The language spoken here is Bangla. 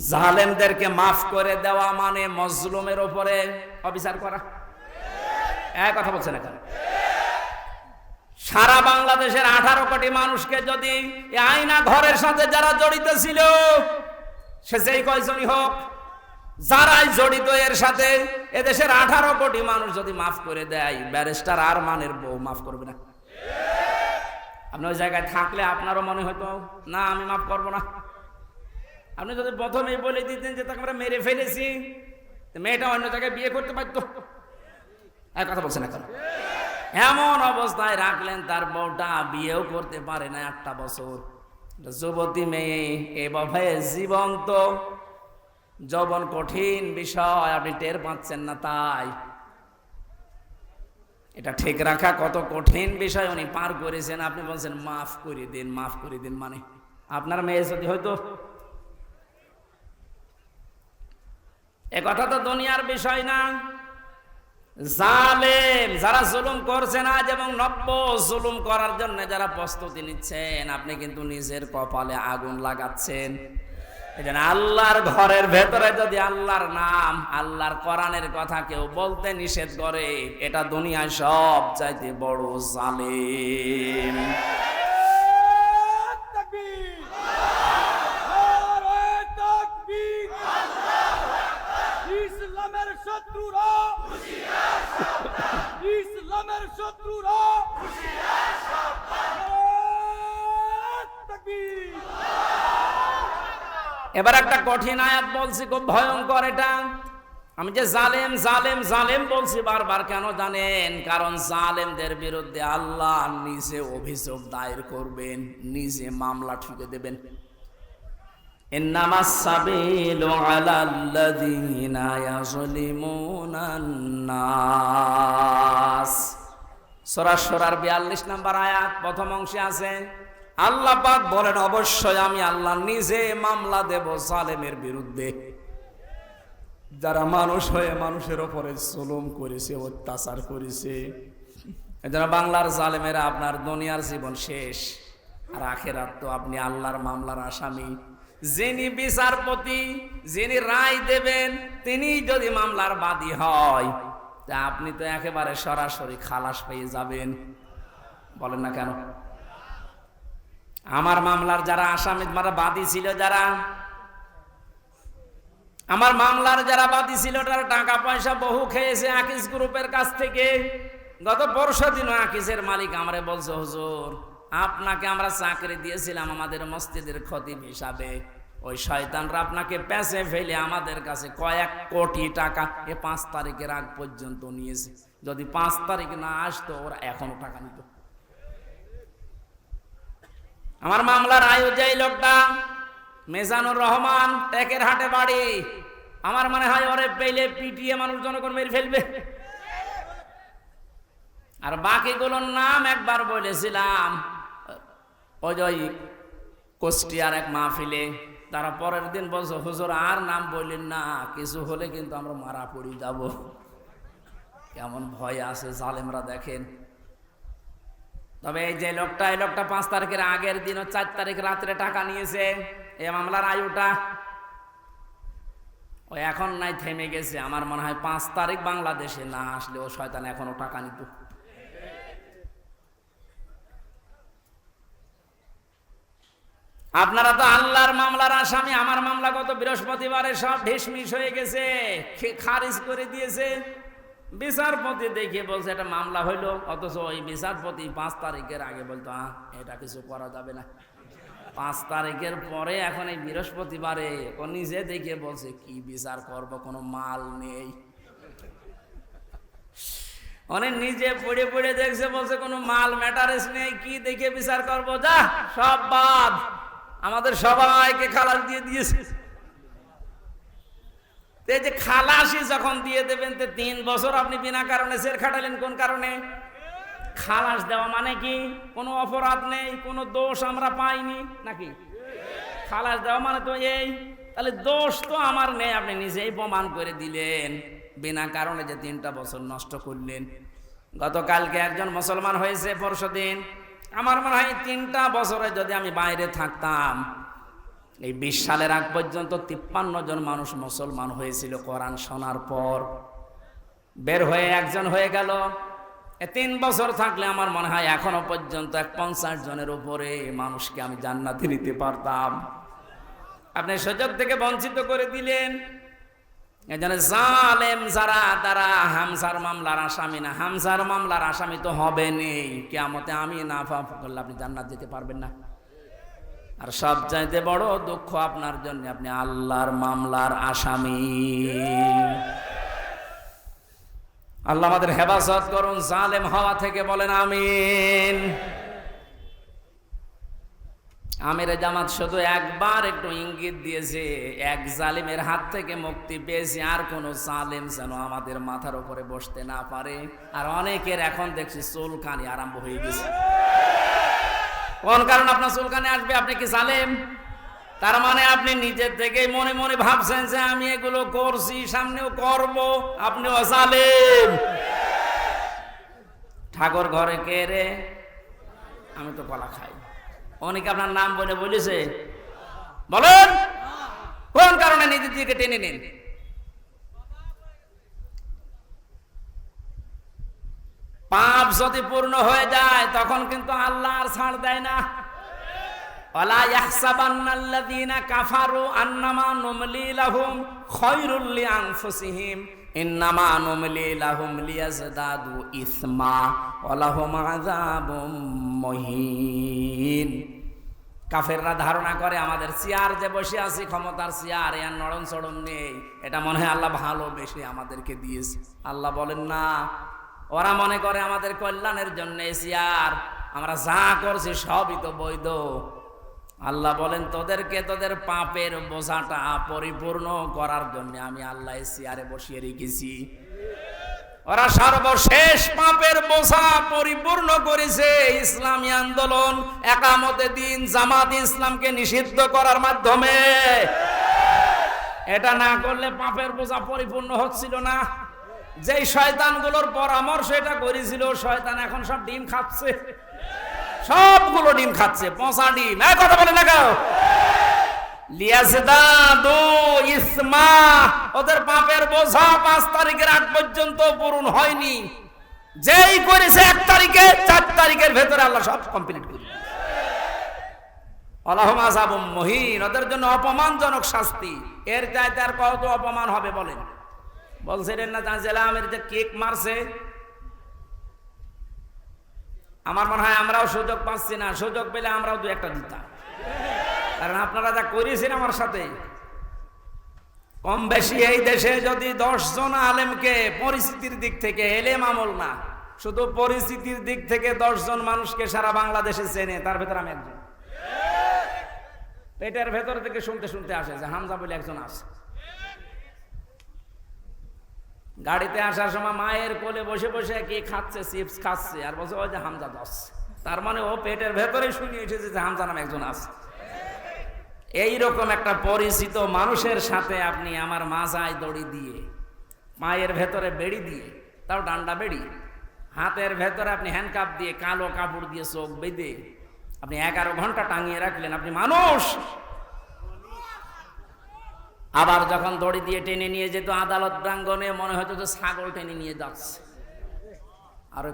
জালেমদেরকে মাফ করে দেওয়া মানে মজলুমের উপরে অবিচার করা। এক কথা বলছেন এখানে। সারা বাংলাদেশের 18 কোটি মানুষকে যদি এই আয়না ঘরের সাথে যারা জড়িত ছিল, সে যেই কয়জনই হোক, যারাই জড়িত এর সাথে, এদেশের 18 কোটি মানুষ যদি মাফ করে দেয়, ব্যারিস্টার আরমানের বউ মাফ করবে না? আপনি ওই জায়গায় থাকলে আপনারও মনে হতো না আমি মাফ করবো না। আপনি যদি প্রথমেই বলে দিতেন যে তাকে আমরা মেরে ফেলেছি, মেয়েটা অন্য জায়গায় বিয়ে করতে পারতো। এক কথা বলছেন এখন। এমন অবস্থায় রাখলেন তার বউটা বিয়েও করতে পারে না 1টা বছর। যুবতী মেয়ে এভাবে জীবন্ত, যৌবন কঠিন বিষয়, আপনি টের পাচ্ছেন না। তাই এটা ঠিক রাখা কত কঠিন বিষয় উনি পার করেছেন। আপনি বলছেন মাফ করে দিন, মাফ করে দিন। মানে আপনার মেয়ে যদি হয়তো, এ কথা তো দুনিয়ার বিষয় না। জালেম যারা জুলুম করছেন আজ এবং নব্য জুলুম করার জন্য যারা প্রস্তুতি নিচ্ছেন, আপনি কিন্তু নিজের কপালে আগুন লাগাচ্ছেন। এজন্য আল্লাহর ঘরের ভেতরে যদি আল্লাহর নাম, আল্লাহর কোরআনের কথা কেউ বলতে নিষেধ করে, এটা দুনিয়ায় সব চাইতে বড় জালেম। ইসলামের শত্রুরা হুঁশিয়ার সাবধান, ইসলামের শত্রুরা হুঁশিয়ার সাবধান। তাকবীর। এবার একটা কঠিন আয়াত বলছি, খুব ভয়ঙ্কর এটা। আমি যে জালেম জালেম জালেম বলছি বারবার, কেন জানেন? কারণ জালেমদের বিরুদ্ধে আল্লাহ নিজে অভিযোগ দায়ের করবেন, নিজে মামলা ঠুকে দেবেন। ইন্নামাস সাবিলু আলাল্লাযীনা ইয়াযলিমুনান নাস। সূরা শুরার 42 নম্বর আয়াত প্রথম অংশে আছে, আল্লাহ পাক বলেন অবশ্যই আমি আল্লাহ নিজে মামলা দেব জালেমের বিরুদ্ধে, যারা মানুষ হয়ে মানুষের উপরে জুলুম করেছে, অত্যাচার করেছে। এজন্য বাংলার জালেমেরা আপনার দুনিয়ার জীবন শেষ, আর আখিরাত তো আপনি আল্লাহর মামলার আসামি। যিনি বিচারপতি, যিনি রায় দেবেন, তিনি যদি মামলার বাদী হয়, তা আপনি তো একেবারে সরাসরি খালাস পেয়ে যাবেন। বলেন না কেন? আমার মামলার যারা আসামি, যারা বাদী ছিল, যারা আমার মামলার যারা বাদী ছিল, তারা টাকা পয়সা বহু খেয়েছে আকিস গ্রুপের কাছ থেকে। গত পরশু দিনও আকিসের মালিক আমারে বলছে, হুজুর আপনাকে আমরা চাকরি দিয়েছিলাম আমাদের মসজিদের খতিব হিসাবে, ওই শয়তানরা আপনাকে পেঁচে ফেলে আমাদের কাছে কয়েক কোটি টাকা 5 তারিখের আগ পর্যন্ত নিয়েছে। যদি 5 তারিখ না আসতো, ওরা এখনো টাকা নিত। আমার মামলার আয়োজক লোকটা মেজানুর রহমান, টেকের হাটে বাড়ি। আমার মনে হয় ওরে পেলে পিটিয়ে মানুষ জনগণ মেরে ফেলবে। আর বাকিগুলোর নাম একবার বলেছিলাম ওই কুষ্টিয়ার এক মাহফিলে। তারা পরের দিন বলছে, হুজুর আর নাম বললেন না, কিছু হলে কিন্তু আমরা মারা পড়ে যাব। কেমন ভয় আছে জালেমরা দেখেন। তবে এই যে লোকটা, এই লোকটা 5 তারিখের আগের দিন 4 তারিখ রাত্রে টাকা নিয়েছে। এই মামলার আয়ুটা ও এখন নাই, থেমে গেছে। আমার মনে হয় 5 তারিখ বাংলাদেশে না আসলে ও শয়তান এখনো টাকা নিত। আপনারা তো আল্লাহর মামলার আসামি। আমার মামলা গত বৃহস্পতিবারে সব ঢিসমিস হয়ে গেছে, খারিজ করে দিয়েছে। বিচারপতি দেখে বলছে এটা মামলা হইলো, অথচ ওই বিচারপতি 5 তারিখের আগে বলতো এটা কিছু করা যাবে না। 5 তারিখের পরে এখন এই বৃহস্পতিবারে ও নিজে দেখে বলছে কি বিচার করব, কোনো মাল নেই। অনেক নিজে পড়ে পড়ে দেখছে, বলছে কোনো মাল ম্যাটারেস নেই, কি দেখে বিচার করব, যা সব বাদ। আমাদের সবাইকে খালাস দিয়ে দিয়েছে। এই যে খালাসি যখন দিয়ে দেবেন, 3 বছর আপনি বিনা কারণে জেল খাটালেন। কোন কারণে? খালাস দেওয়া মানে কি? কোনো অপরাধ নেই, কোনো দোষ আমরা পাইনি নাকি? খালাস দেওয়া মানে তো এই, তাহলে দোষ তো আমার নেই, আপনি নিজেই প্রমাণ করে দিলেন। বিনা কারণে যে 3টা বছর নষ্ট করলেন। গতকালকে একজন মুসলমান হয়েছে, পরশুদিন। আমার মনে হয় 3টা বছরে যদি আমি বাইরে থাকতাম, এই 20 সালের আগ পর্যন্ত 53 জন মানুষ মুসলমান হয়েছিল কোরআন শোনার পর। বের হয়ে একজন হয়ে গেল। 3 বছর থাকলে আমার মনে হয় এখনো পর্যন্ত 50 জনের উপরে মানুষকে আমি জান্নাতে নিতে পারতাম। আপনি সুযোগ থেকে বঞ্চিত করে দিলেন। এজন্য জালেম যারা, তারা হামজার মামলার আসামি না। হামজার মামলার আসামি তো হবেনই। কিয়ামতে আমি না করলে আপনি জান্নাত যেতে পারবেন না। আর সবচাইতে বড় দুঃখ আপনার জন্য, আপনি আল্লাহর মামলার আসামি। আল্লাহ আমাদের হেফাজত করুন জালেম হওয়া থেকে, বলেন আমিন। আমিরে জামাত শুধু একবার একটু ইঙ্গিত দিয়েছে, এক জালিমের হাত থেকে মুক্তি পেয়েছি, আর কোন জালিম যেন আমাদের মাথার উপরে বসতে না পারে। আর অনেকের এখন দেখছি চুলকানি আরম্ভ হয়ে গেছে। কোন কারণ আপনার চুলকানি আসবে? আপনি কি জালেম? তার মানে আপনি নিজের থেকেই মনে মনে ভাবছেন যে আমি এগুলো করছি, সামনেও করব। আপনিও জালেম। ঠাকুর ঘরে কে রে? আমি তো কলা খাই। অনেকে আপনার নাম বলে বলেছে? বলেন কোন কারণে নিজের দিকে টেনে নেন? পাপ যদি পূর্ণ হয়ে যায় তখন কিন্তু আল্লাহ আর ছাড় দেয় না। ওয়ালা ইয়াহসাবান্নাল্লাযীনা কাফারু আন্নামা নুমলি লাহুম খায়রুল লিআনফুসিহিম ইন্নামা নুমলি লাহুম লিয়াজদাদু ইসমা ওয়া লাহুম আযাবুম মুহিন। কাফেররা ধারণা করে আমাদের চেয়ার যে বসে আছি, ক্ষমতার চেয়ার, এর নড়ন চড়ন নেই, এটা মনে হয় আল্লাহ ভালোবেসে আমাদেরকে দিয়েছে। আল্লাহ বলেন না, ওরা মনে করে আমাদের কল্যাণের জন্য চেয়ার, আমরা যা করছি সবই তো বৈধ। আল্লাহ বলেন তোদেরকে তোদের পাপের বোঝাটা পরিপূর্ণ করার জন্য আমি আল্লাহ চেয়ারে বসিয়ে রেখেছি। ওরা সর্বশেষ পাপের বোঝা পরিপূর্ণ করেছে ইসলামী আন্দোলন, একামতে দিন, জামাত ইসলামকে নিষিদ্ধ করার মাধ্যমে। এটা না করলে পাপের বোঝা পরিপূর্ণ হচ্ছিল না। যেই শয়তানগুলোর পরামর্শ এটা করেছিল, শয়তান এখন সব ডিম খাচ্ছে, সবগুলো ডিম খাচ্ছে, পচা ডিম। এই কথা বলে না কেউ? লিয়াজদাদু ইসমা, ওদের পাপের বোঝা 5 তারিখের আগ পর্যন্ত পূরণ হয়নি। যেই করেছে 1 তারিখে, 4 তারিখের ভেতরে আল্লাহ সব কমপ্লিট করে দিয়েছে। আল্লাহুম আযাবুম মুহিন, ওদের জন্য অপমানজনক শাস্তি। এর চাইতে আর কত অপমান হবে বলেন? বলছিলেন না জালামের যে কেক মারছে, আমার মনে হয় আমরাও সুযোগ পাচ্ছি না। সুযোগ পেলে আমরাও 2-1টা দিতাম। কারণ আপনারা যা করেছেন আমার সাথে, কম বেশি এই দেশে যদি 10 জন আলেমকে পরিস্থিতির দিক থেকে, এলেম আমল না, শুধু পরিস্থিতির দিক থেকে 10 জন মানুষকে সারা বাংলাদেশে চেনে, তার ভেতর আমি একজন। পেটের ভেতর থেকে শুনতে শুনতে আসে যে হামজা বলে একজন আছে। গাড়িতে আসার সময় মায়ের কোলে বসে বসে কি খাচ্ছে, চিপস খাচ্ছে, আর বলছে ওই যে হামজা দাস। তার মানে ও পেটের ভেতরে শুনে এসেছে যে হামজা নামে একজন আছে। এইরকম একটা পরিচিত মানুষের সাথে আপনি আমার মাজায় দড়ি দিয়ে, মায়ের ভেতরে বেড়ি দিয়ে, তাও ডান্ডা বেড়ি, হাতের ভেতরে আপনি হ্যান্ডকাপ দিয়ে, কালো কাপড় দিয়ে চোখ বেঁধে আপনি 11 ঘন্টা টাঙিয়ে রাখলেন, আপনি মানুষ। আবার যখন দড়ি দিয়ে টেনে নিয়ে যেত আদালত প্রাঙ্গণে, মনে হতো যে ছাগল টেনে নিয়ে যাচ্ছে। আর